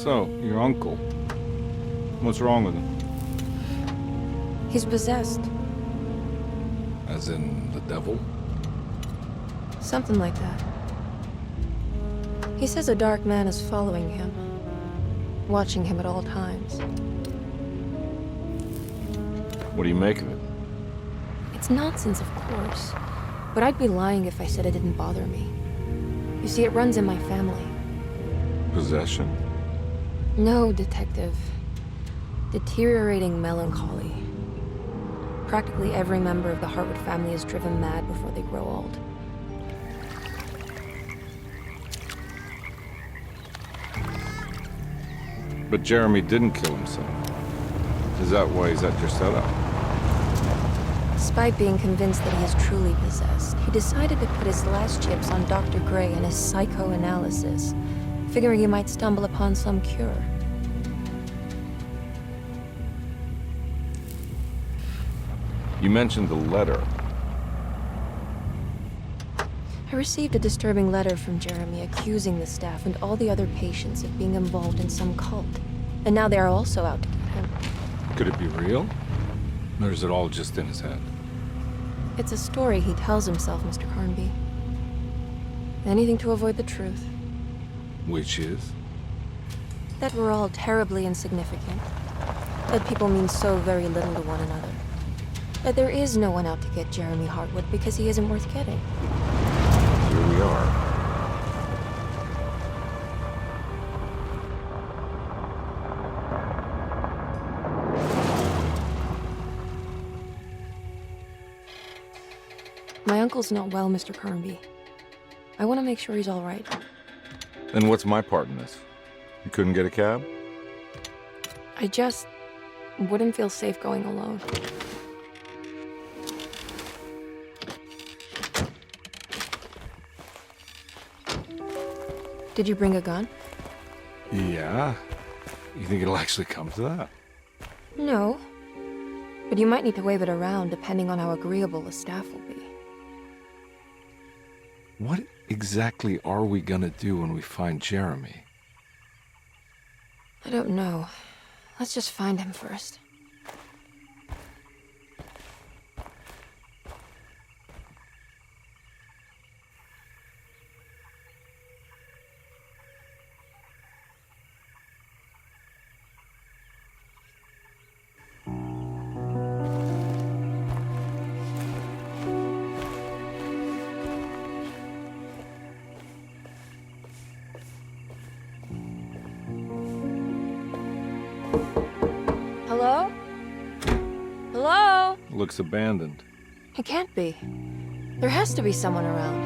So, your uncle. What's wrong with him? He's possessed. As in the devil? Something like that. He says a dark man is following him, watching him at all times. What do you make of it? It's nonsense, of course. But I'd be lying if I said it didn't bother me. You see, it runs in my family. Possession? No, Detective. Deteriorating melancholy. Practically every member of the Hartwood family is driven mad before they grow old. But Jeremy didn't kill himself. Is that why he's at your setup? Despite being convinced that he is truly possessed, he decided to put his last chips on Dr. Gray and his psychoanalysis, figuring he might stumble upon some cure. You mentioned the letter. I received a disturbing letter from Jeremy accusing the staff and all the other patients of being involved in some cult. And now they are also out to get him. Could it be real? Or is it all just in his head? It's a story he tells himself, Mr. Carnby. Anything to avoid the truth. Which is? That we're all terribly insignificant. That people mean so very little to one another. That there is no one out to get Jeremy Hartwood because he isn't worth getting. Here we are. My uncle's not well, Mr. Carnby. I want to make sure he's all right. Then what's my part in this? You couldn't get a cab? I just wouldn't feel safe going alone. Did you bring a gun? Yeah. You think it'll actually come to that? No. But you might need to wave it around depending on how agreeable the staff will be. What exactly are we gonna do when we find Jeremy? I don't know. Let's just find him first. Hello? Hello? Looks abandoned. It can't be. There has to be someone around.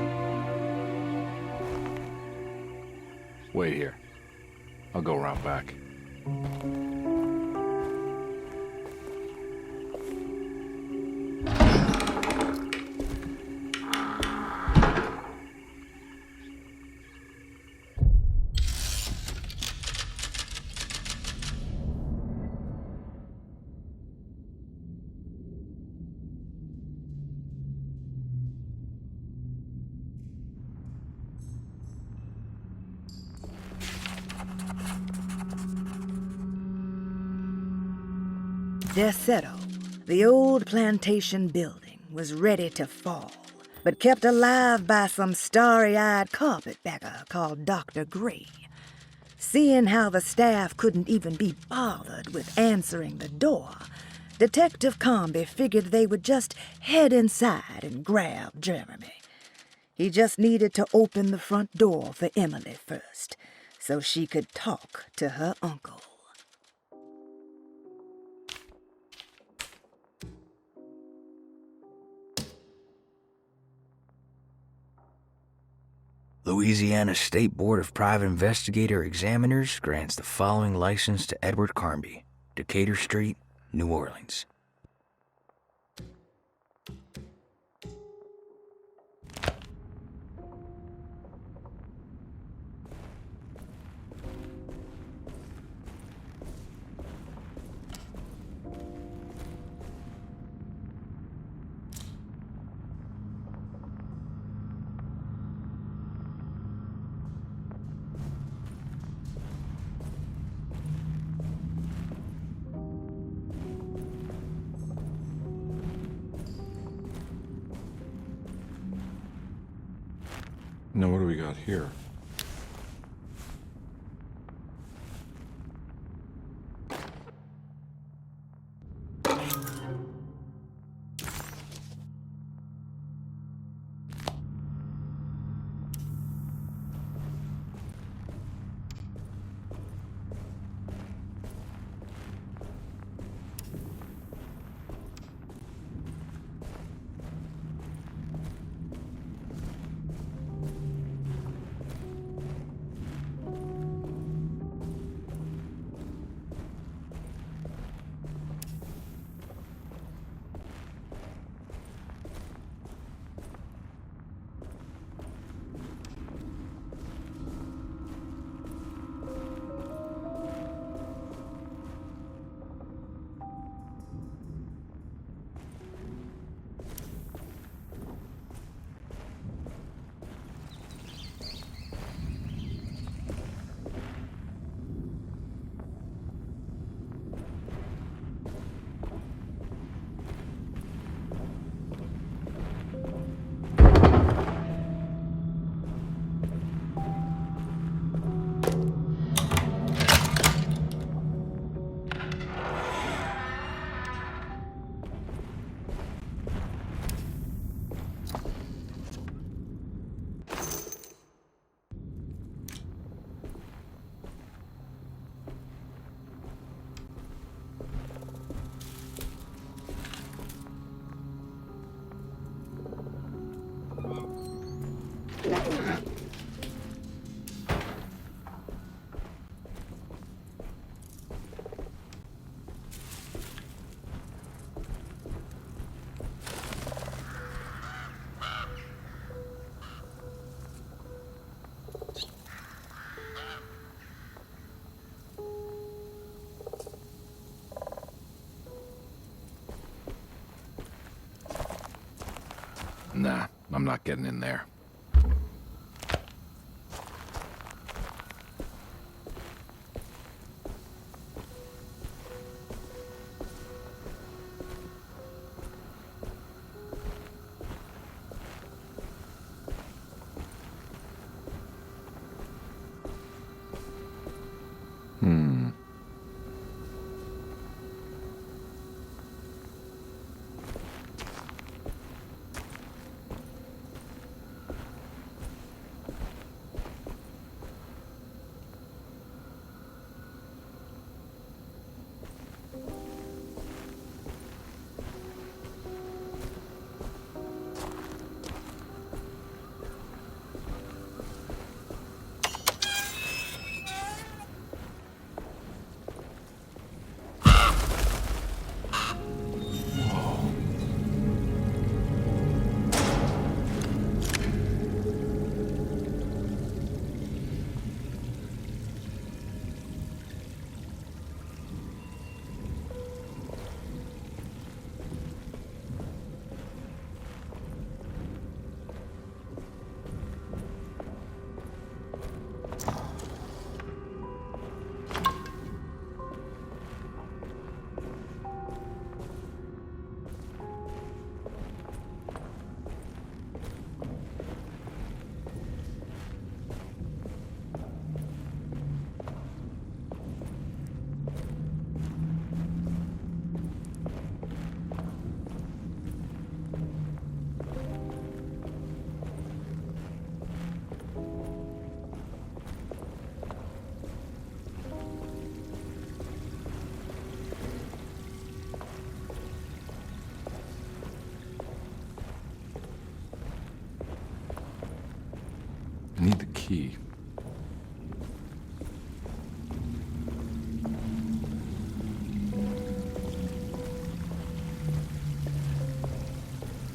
Wait here. I'll go around back. Their settle, the old plantation building, was ready to fall, but kept alive by some starry-eyed carpetbagger called Dr. Gray. Seeing how the staff couldn't even be bothered with answering the door, Detective Carnby figured they would just head inside and grab Jeremy. He just needed to open the front door for Emily first, so she could talk to her uncle. Louisiana State Board of Private Investigator Examiners grants the following license to Edward Carnby, Decatur Street, New Orleans. Now, what do we got here? Nah, I'm not getting in there. I need the key.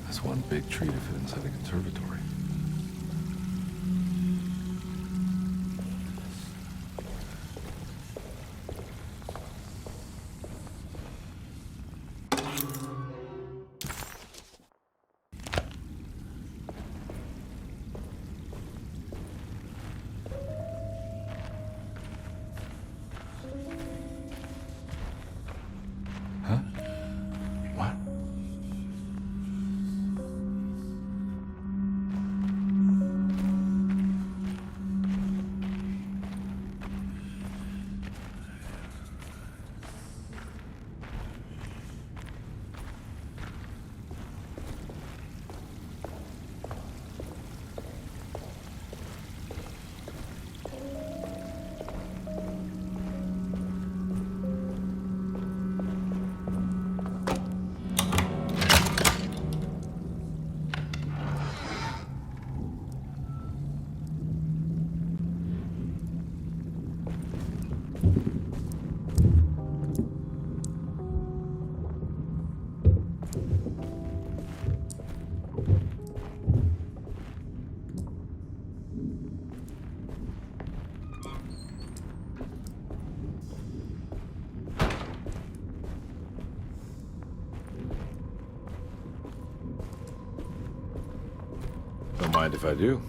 That's one big tree to fit inside the conservatory. Huh? What? mind if I do.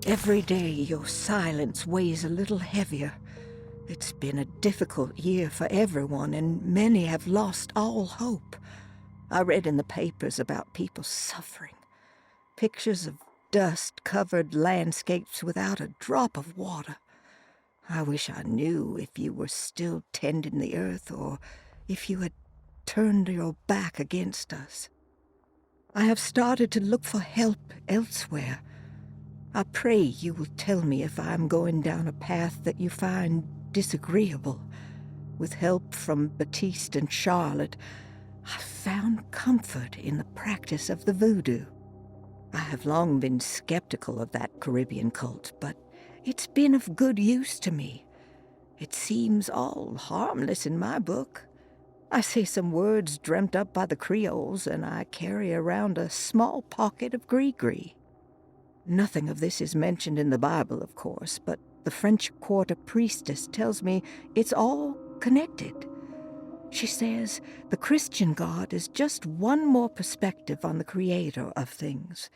Every day your silence weighs a little heavier. It's been a difficult year for everyone, and many have lost all hope. I read in the papers about people suffering. Pictures of dust-covered landscapes without a drop of water. I wish I knew if you were still tending the earth or if you had turned your back against us. I have started to look for help elsewhere. I pray you will tell me if I am going down a path that you find disagreeable. With help from Baptiste and Charlotte, I found comfort in the practice of the voodoo. I have long been skeptical of that Caribbean cult, but it's been of good use to me. It seems all harmless in my book. I say some words dreamt up by the Creoles, and I carry around a small pocket of gree-gree. Nothing of this is mentioned in the Bible, of course, but the French Quarter priestess tells me it's all connected. She says the Christian God is just one more perspective on the creator of things.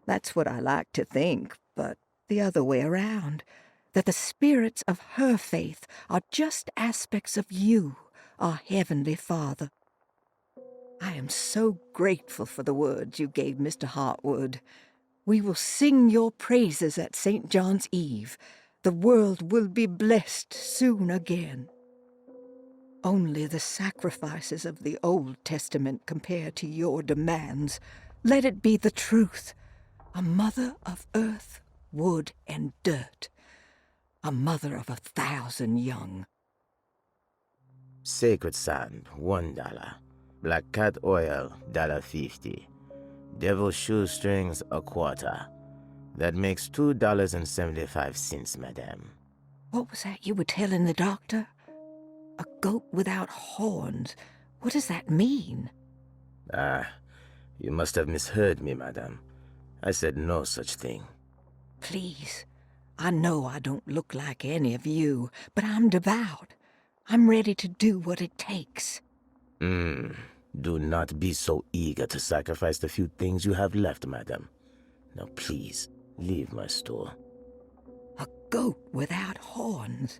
That's what I like to think, but the other way around, that the spirits of her faith are just aspects of you, our Heavenly Father. I am so grateful for the words you gave Mr. Hartwood. We will sing your praises at St. John's Eve. The world will be blessed soon again. Only the sacrifices of the Old Testament compare to your demands. Let it be the truth. A mother of earth, wood, and dirt. A mother of 1,000 young. Sacred sand, $1. Black cat oil, $1.50. Devil shoestrings, a quarter. That makes $2.75, madame. What was that you were telling the doctor? A goat without horns. What does that mean? You must have misheard me, madame. I said no such thing. Please, I know I don't look like any of you, but I'm devout. I'm ready to do what it takes. Do not be so eager to sacrifice the few things you have left, madam. Now please, leave my store. A goat without horns.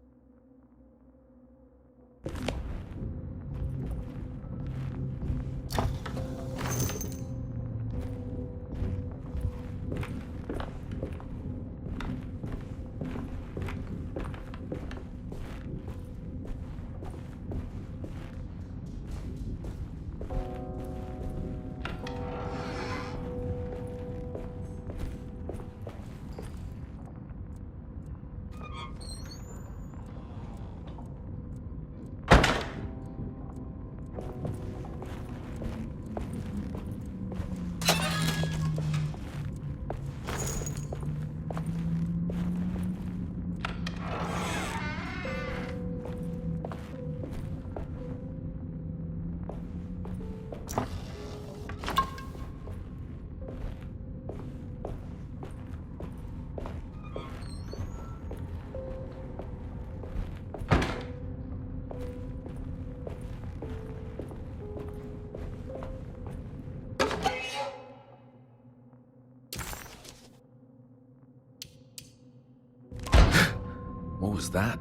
What was that?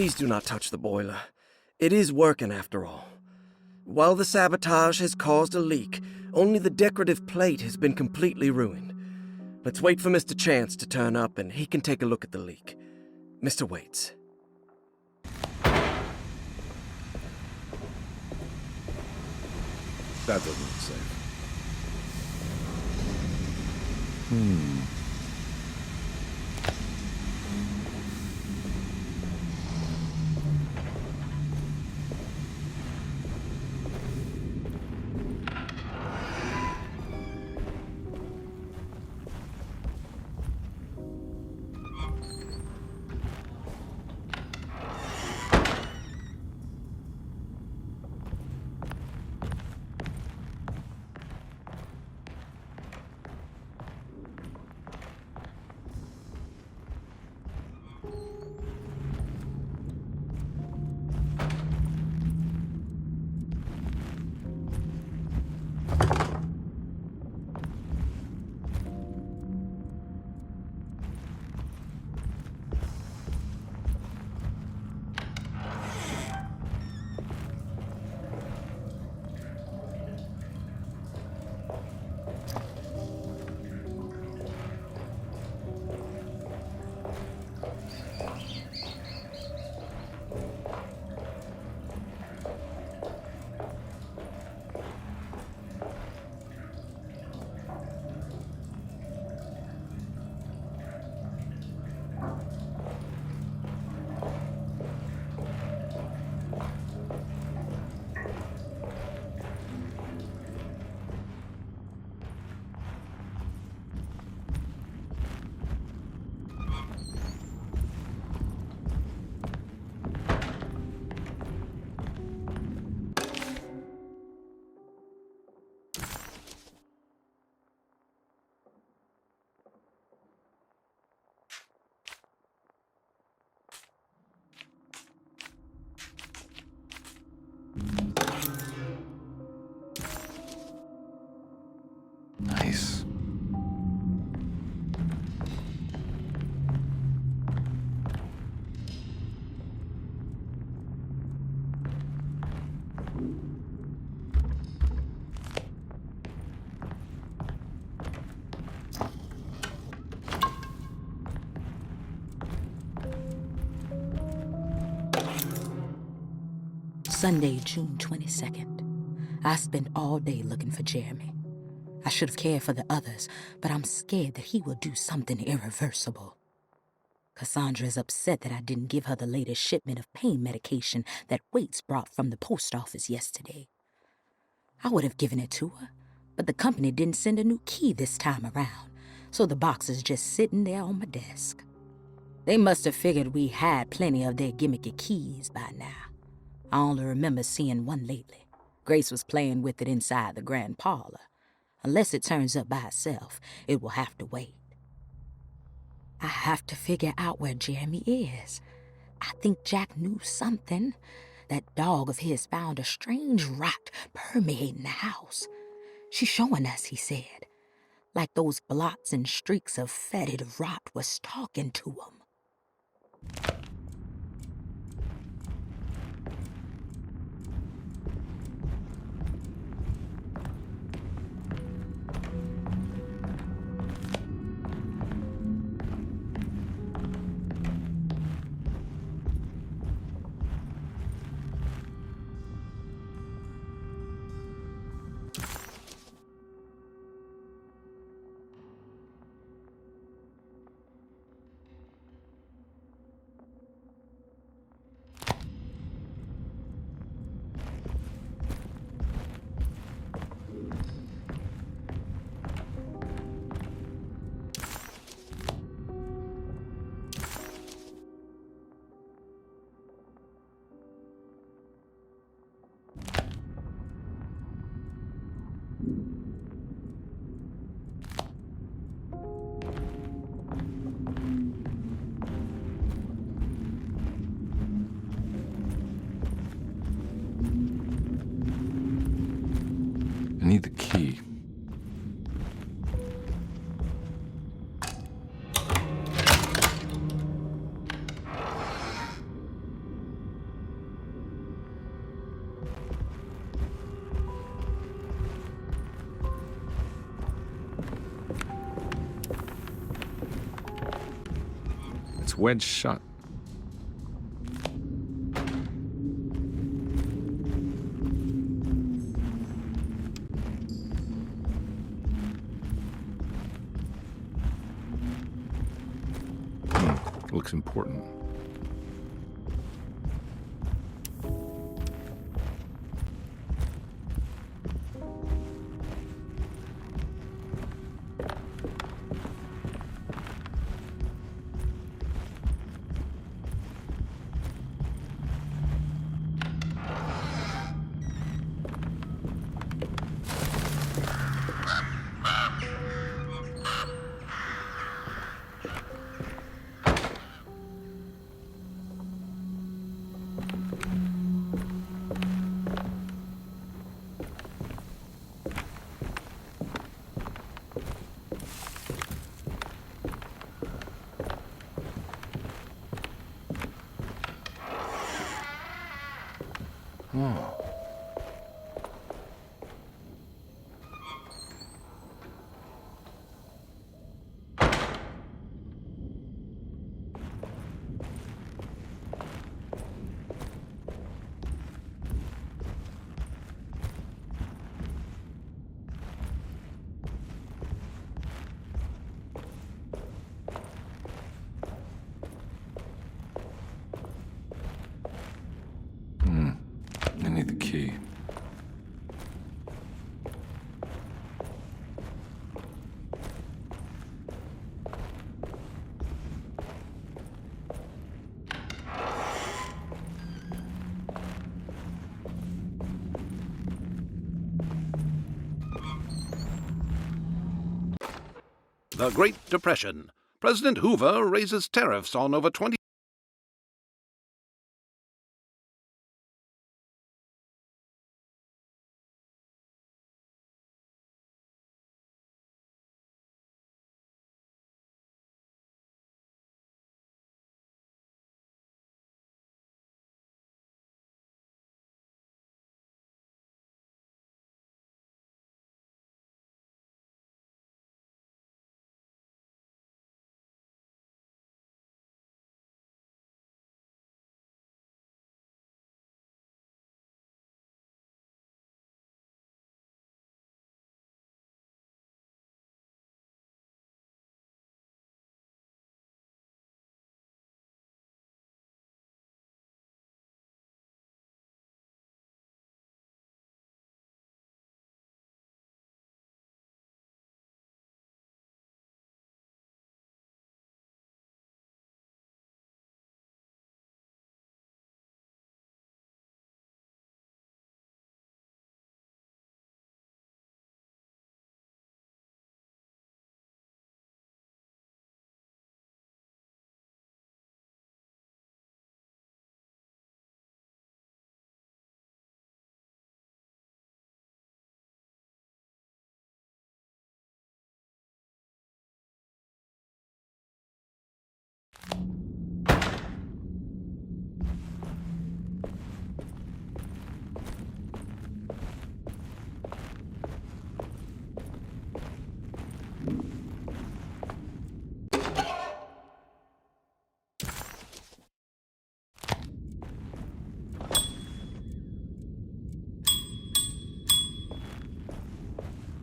Please do not touch the boiler. It is working after all. While the sabotage has caused a leak, only the decorative plate has been completely ruined. Let's wait for Mr. Chance to turn up and he can take a look at the leak. Mr. Waits. That doesn't look safe. Nice. Sunday, June 22nd. I spent all day looking for Jeremy. I should have cared for the others, but I'm scared that he will do something irreversible. Cassandra is upset that I didn't give her the latest shipment of pain medication that Waits brought from the post office yesterday. I would have given it to her, but the company didn't send a new key this time around, so the box is just sitting there on my desk. They must have figured we had plenty of their gimmicky keys by now. I only remember seeing one lately. Grace was playing with it inside the grand parlor. Unless it turns up by itself, it will have to wait. I have to figure out where Jeremy is. I think Jack knew something. That dog of his found a strange rot permeating the house. She's showing us, he said. Like those blots and streaks of fetid rot was talking to him. I need the key. It's wedged shut. Looks important. I need the key. The Great Depression. President Hoover raises tariffs on over 20.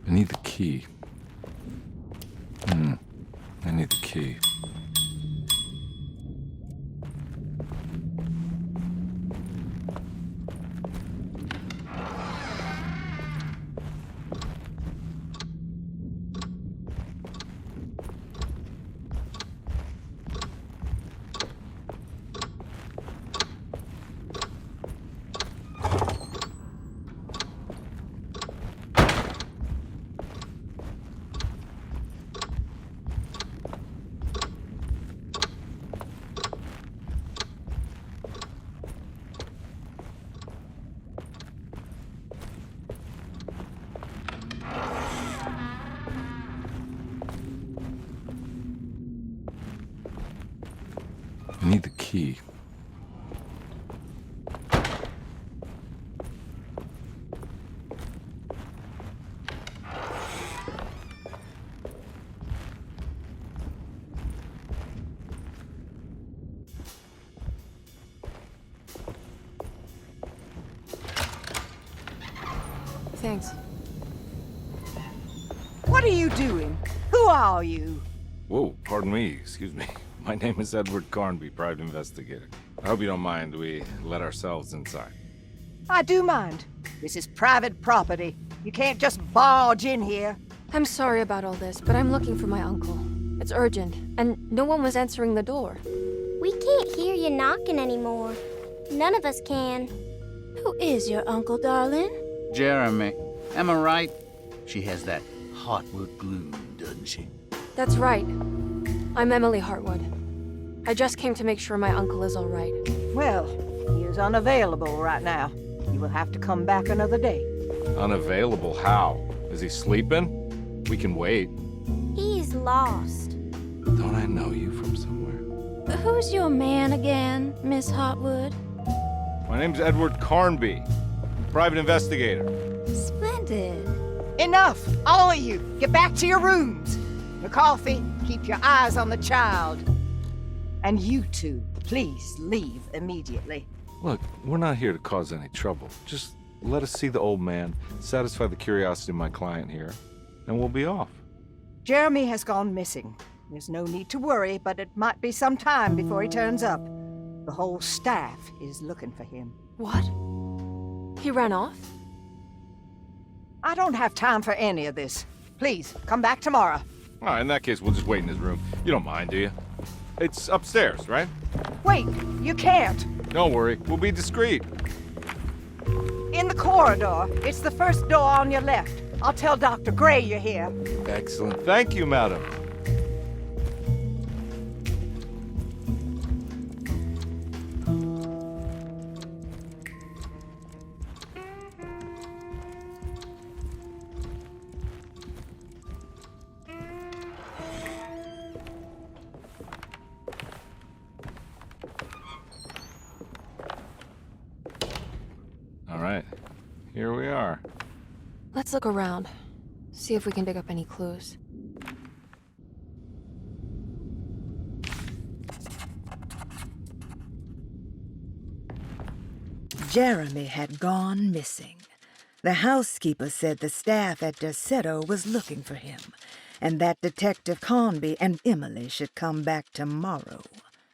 I need the key. I need the key. I need the key. thanks. What are you doing? Who are you? Whoa, pardon me, excuse me. My name is Edward Carnby, private investigator. I hope you don't mind we let ourselves inside. I do mind. This is private property. You can't just barge in here. I'm sorry about all this, but I'm looking for my uncle. It's urgent, and no one was answering the door. We can't hear you knocking anymore. None of us can. Who is your uncle, darling? Jeremy. Am I right? She has that Hartwood gloom, doesn't she? That's right. I'm Emily Hartwood. I just came to make sure my uncle is all right. Well, he is unavailable right now. You will have to come back another day. Unavailable how? Is he sleeping? We can wait. He's lost. Don't I know you from somewhere? Who's your man again, Miss Hartwood? My name's Edward Carnby, private investigator. Splendid. Enough! All of you! Get back to your rooms! McCarthy, keep your eyes on the child. And you two, please leave immediately. Look, we're not here to cause any trouble. Just let us see the old man, satisfy the curiosity of my client here, and we'll be off. Jeremy has gone missing. There's no need to worry, but it might be some time before he turns up. The whole staff is looking for him. What? He ran off? I don't have time for any of this. Please, come back tomorrow. All right, in that case, we'll just wait in his room. You don't mind, do you? It's upstairs, right? Wait, you can't. Don't worry, we'll be discreet. In the corridor. It's the first door on your left. I'll tell Dr. Gray you're here. Excellent. Thank you, madam. All right, here we are. Let's look around. See if we can dig up any clues. Jeremy had gone missing. The housekeeper said the staff at Desetto was looking for him, and that Detective Carnby and Emily should come back tomorrow.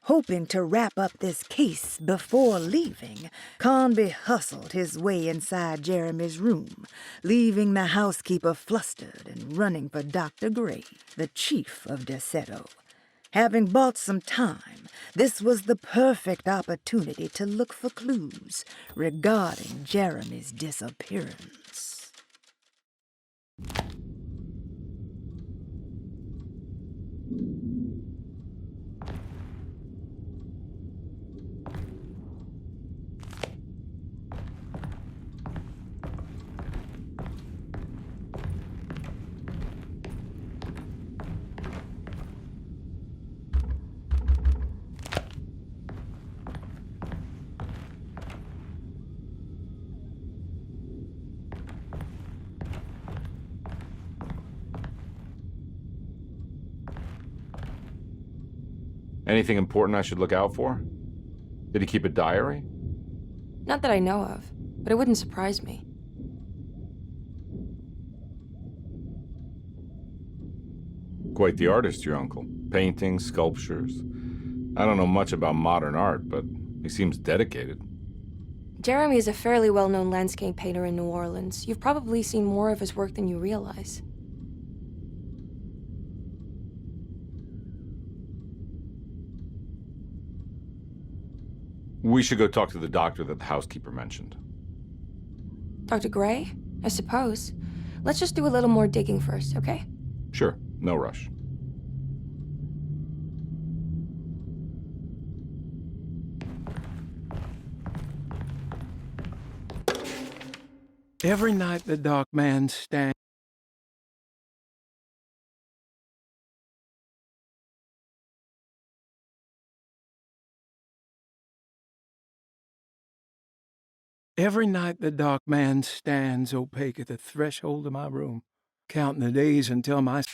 Hoping to wrap up this case before leaving, Carnby hustled his way inside Jeremy's room, leaving the housekeeper flustered and running for Dr. Gray, the chief of Desetto. Having bought some time, this was the perfect opportunity to look for clues regarding Jeremy's disappearance. Anything important I should look out for? Did he keep a diary? Not that I know of, but it wouldn't surprise me. Quite the artist, your uncle. Paintings, sculptures. I don't know much about modern art, but he seems dedicated. Jeremy is a fairly well-known landscape painter in New Orleans. You've probably seen more of his work than you realize. We should go talk to the doctor that the housekeeper mentioned. Dr. Gray? I suppose. Let's just do a little more digging first, okay? Sure, no rush. Every night the dark man stands. Every night the dark man stands opaque at the threshold of my room, counting the days until my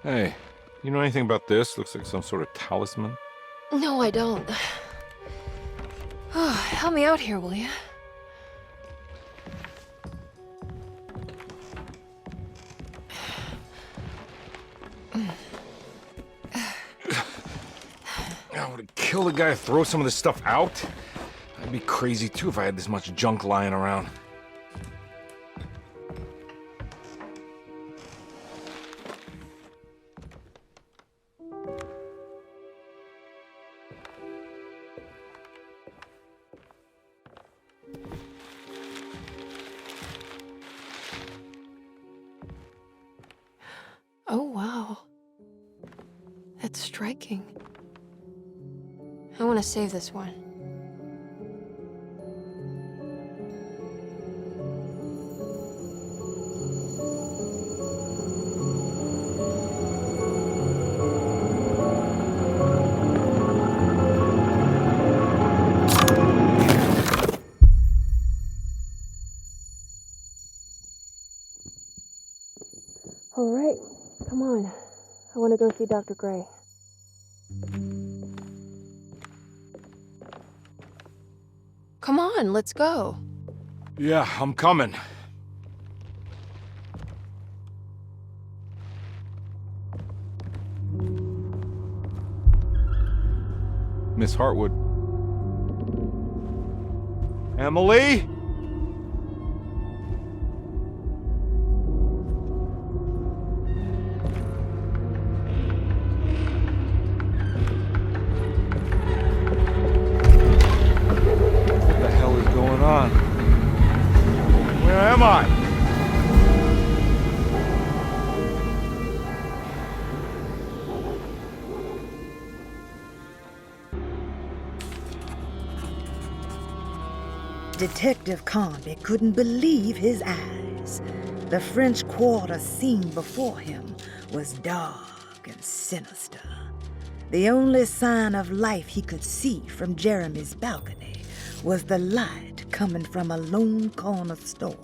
Hey, you know anything about this? Looks like some sort of talisman. No, I don't. Oh, help me out here, will you? I would kill the guy to throw some of this stuff out. I'd be crazy too if I had this much junk lying around. Oh, wow. That's striking. I want to save this one. All right, come on. I want to go see Dr. Gray. Come on, let's go. Yeah, I'm coming. Miss Hartwood. Emily? Where am I? Detective Carnby couldn't believe his eyes. The French Quarter scene before him was dark and sinister. The only sign of life he could see from Jeremy's balcony was the light coming from a lone corner store.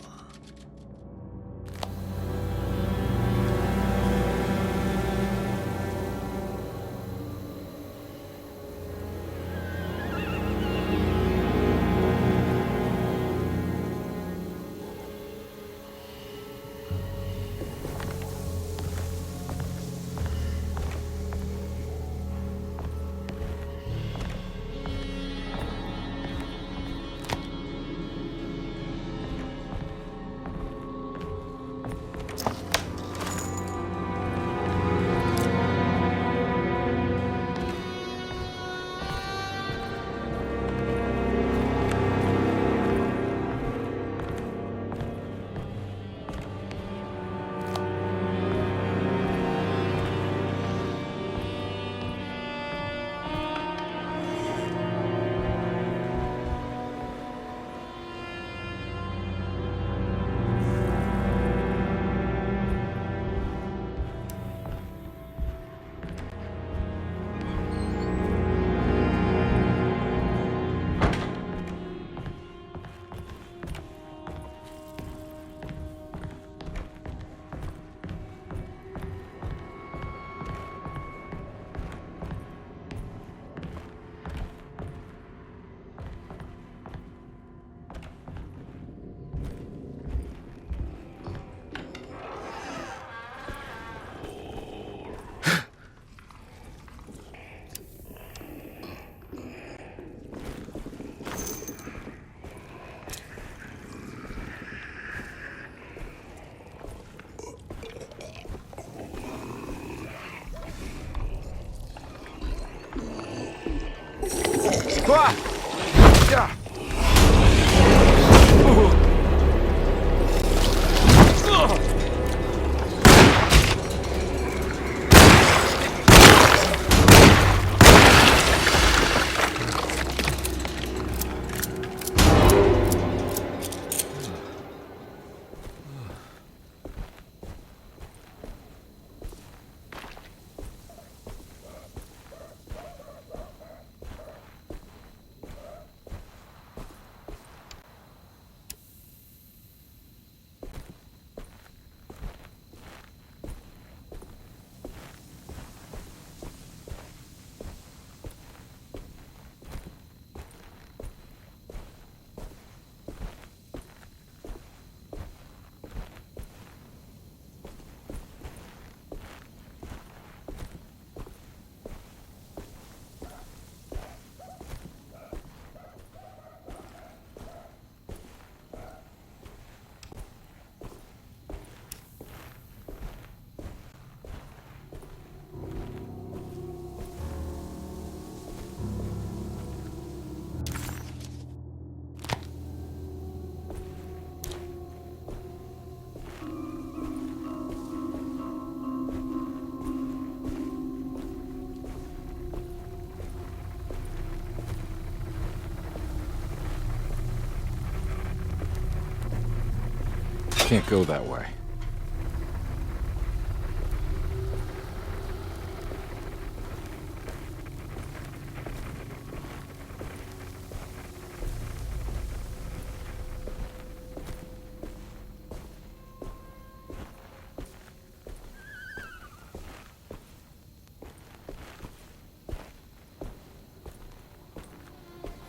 can't go that way.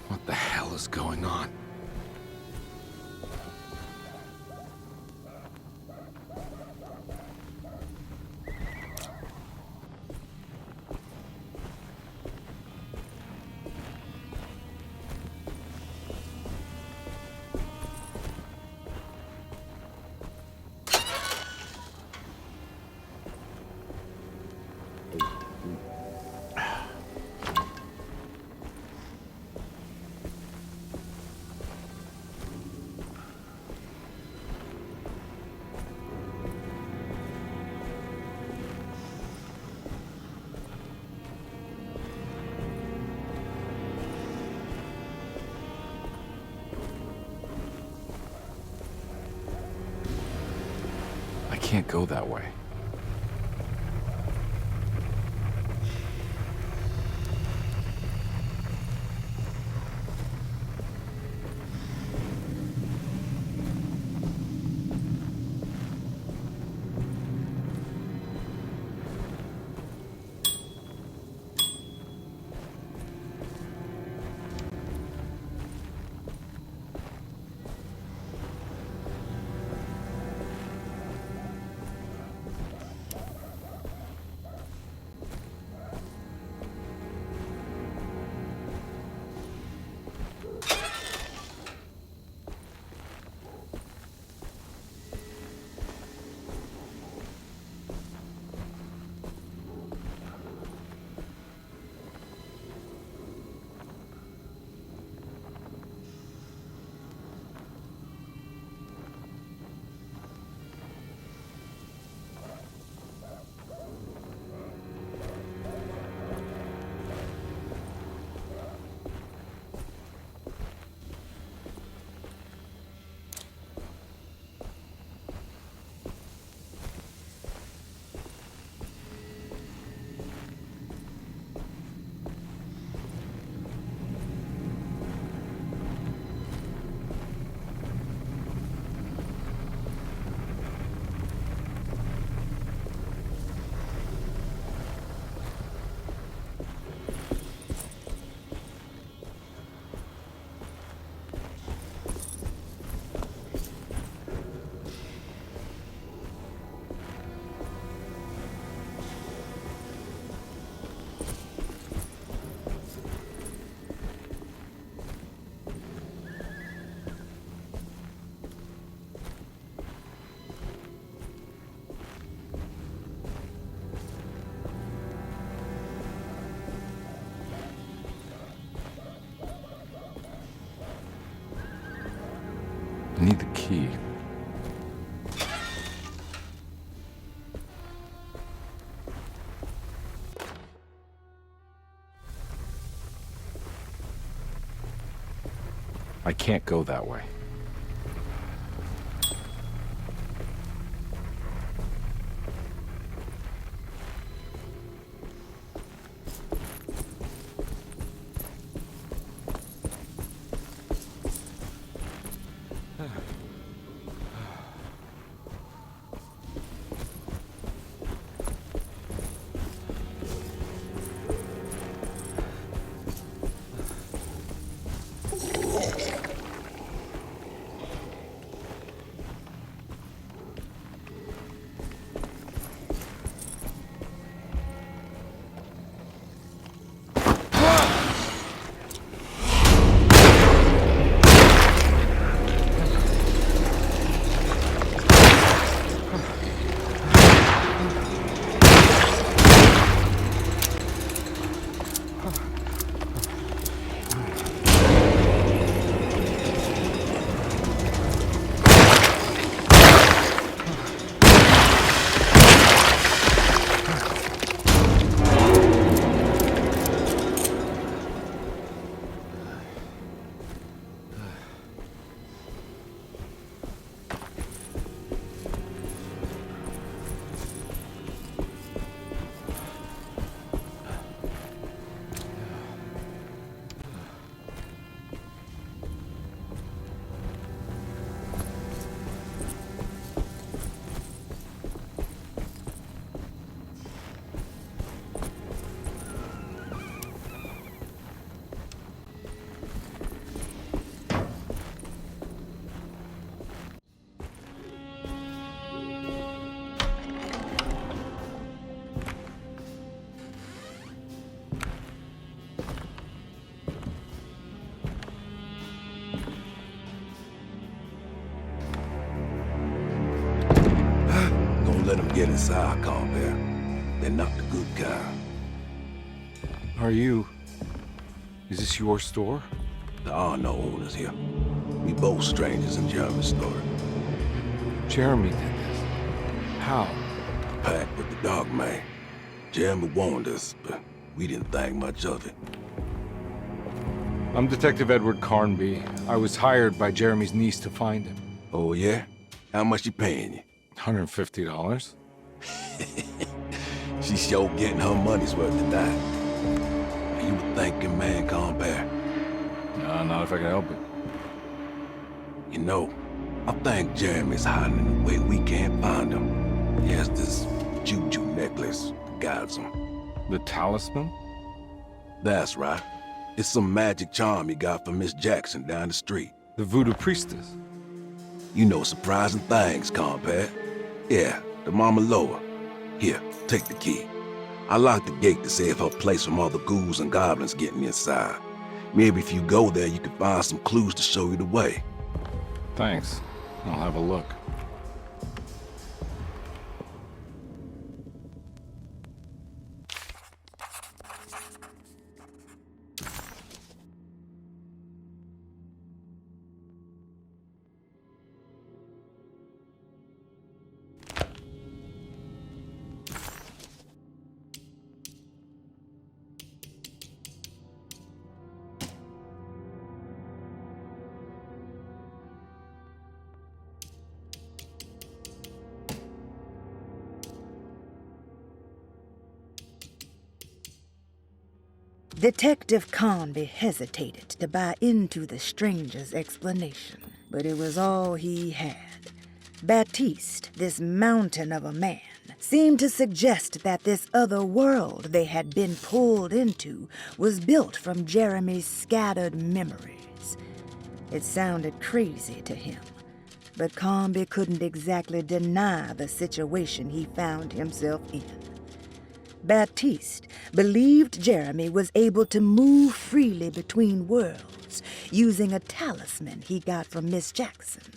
What the hell is going on? I can't go that way. I need the key. I can't go that way. get inside, Carnby. They're not the good kind. Are you... Is this your store? There are no owners here. We both strangers in Jeremy's story. Jeremy did this. How? Pact with the dog man. Jeremy warned us, but we didn't think much of it. I'm Detective Edward Carnby. I was hired by Jeremy's niece to find him. Oh, yeah? How much she paying you? $150. She's sure getting her money's worth tonight. Are you a thinking man, Carnby? No, not if I can help it. You know, I think Jeremy's hiding in a way we can't find him. He has this juju necklace that guides him. The talisman? That's right. It's some magic charm he got from Miss Jackson down the street. The voodoo priestess? You know surprising things, Carnby. Yeah, the Mama Loa. Here, take the key. I locked the gate to save her place from all the ghouls and goblins getting inside. Maybe if you go there, you can find some clues to show you the way. Thanks. I'll have a look. Detective Carnby hesitated to buy into the stranger's explanation, but it was all he had. Baptiste, this mountain of a man, seemed to suggest that this other world they had been pulled into was built from Jeremy's scattered memories. It sounded crazy to him, but Carnby couldn't exactly deny the situation he found himself in. Baptiste believed Jeremy was able to move freely between worlds using a talisman he got from Miss Jackson,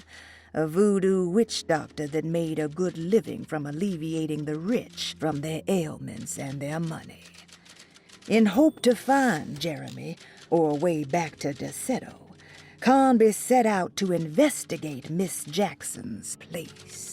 a voodoo witch doctor that made a good living from alleviating the rich from their ailments and their money. In hope to find Jeremy, or a way back to Deseto, Carnby set out to investigate Miss Jackson's place.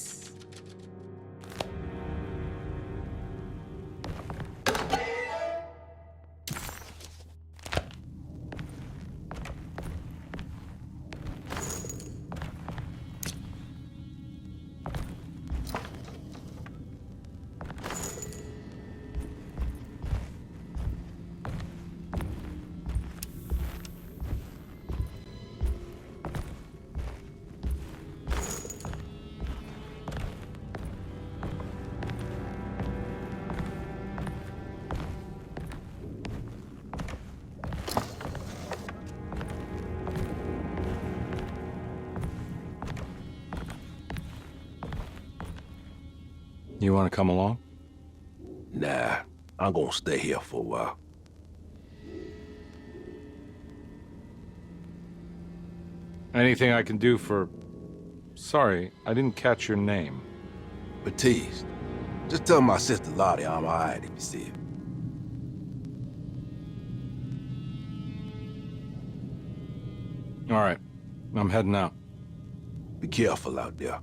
You want to come along? Nah, I'm gonna stay here for a while. Anything I can do for... Sorry, I didn't catch your name. Baptiste. Just tell my sister Lottie I'm alright if you see her. All right, I'm heading out. Be careful out there.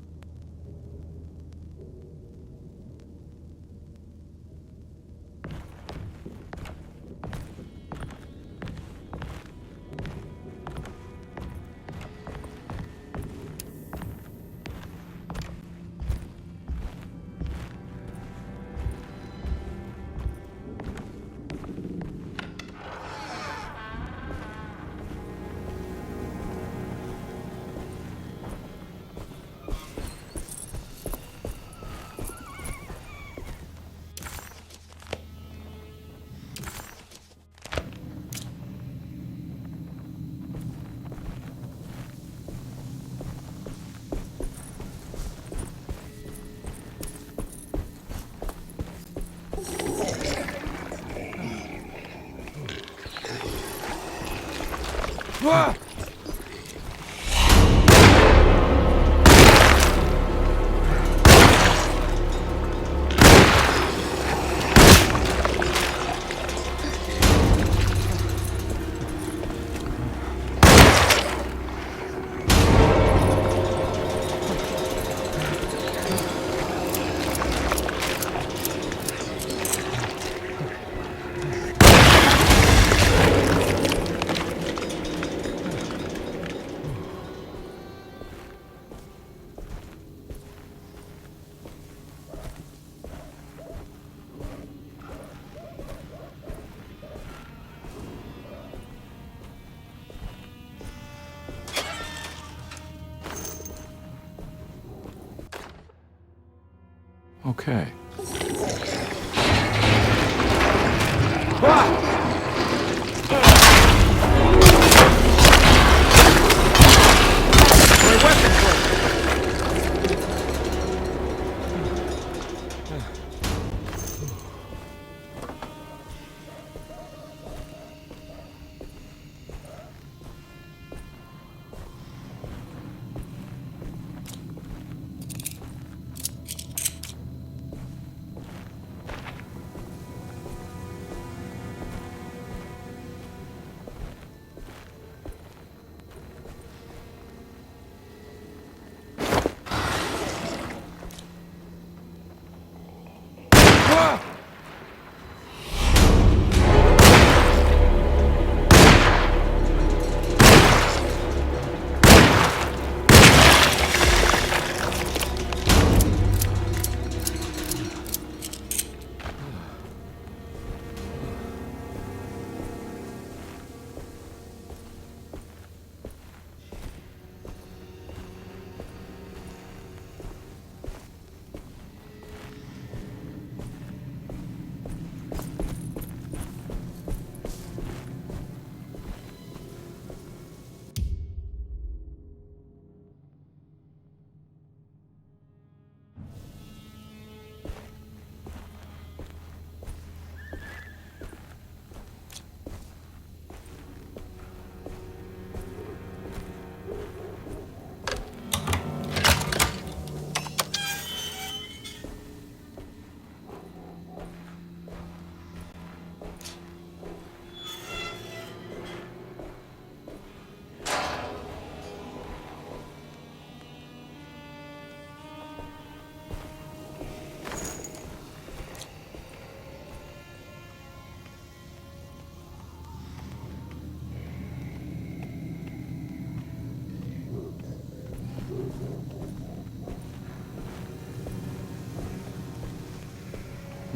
Ah! Okay.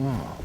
Oh.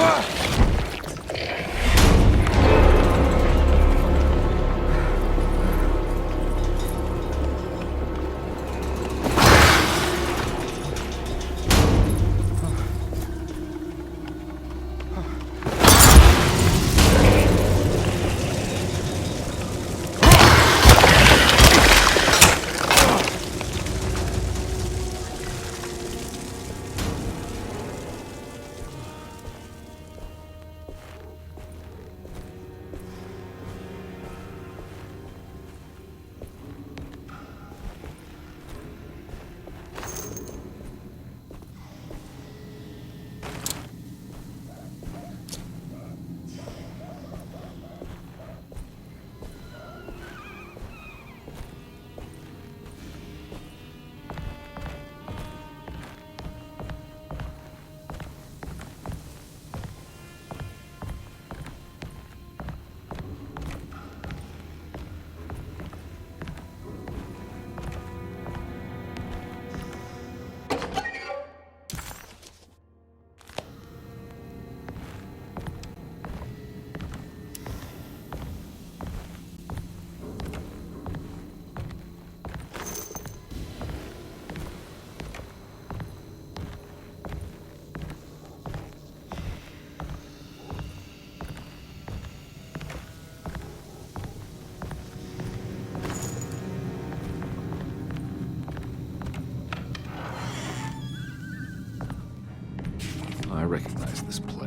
Ah!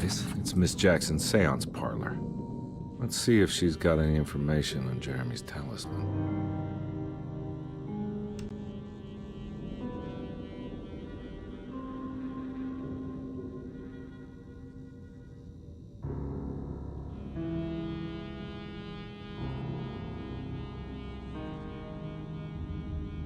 place. It's Miss Jackson's seance parlor. Let's see if she's got any information on Jeremy's talisman.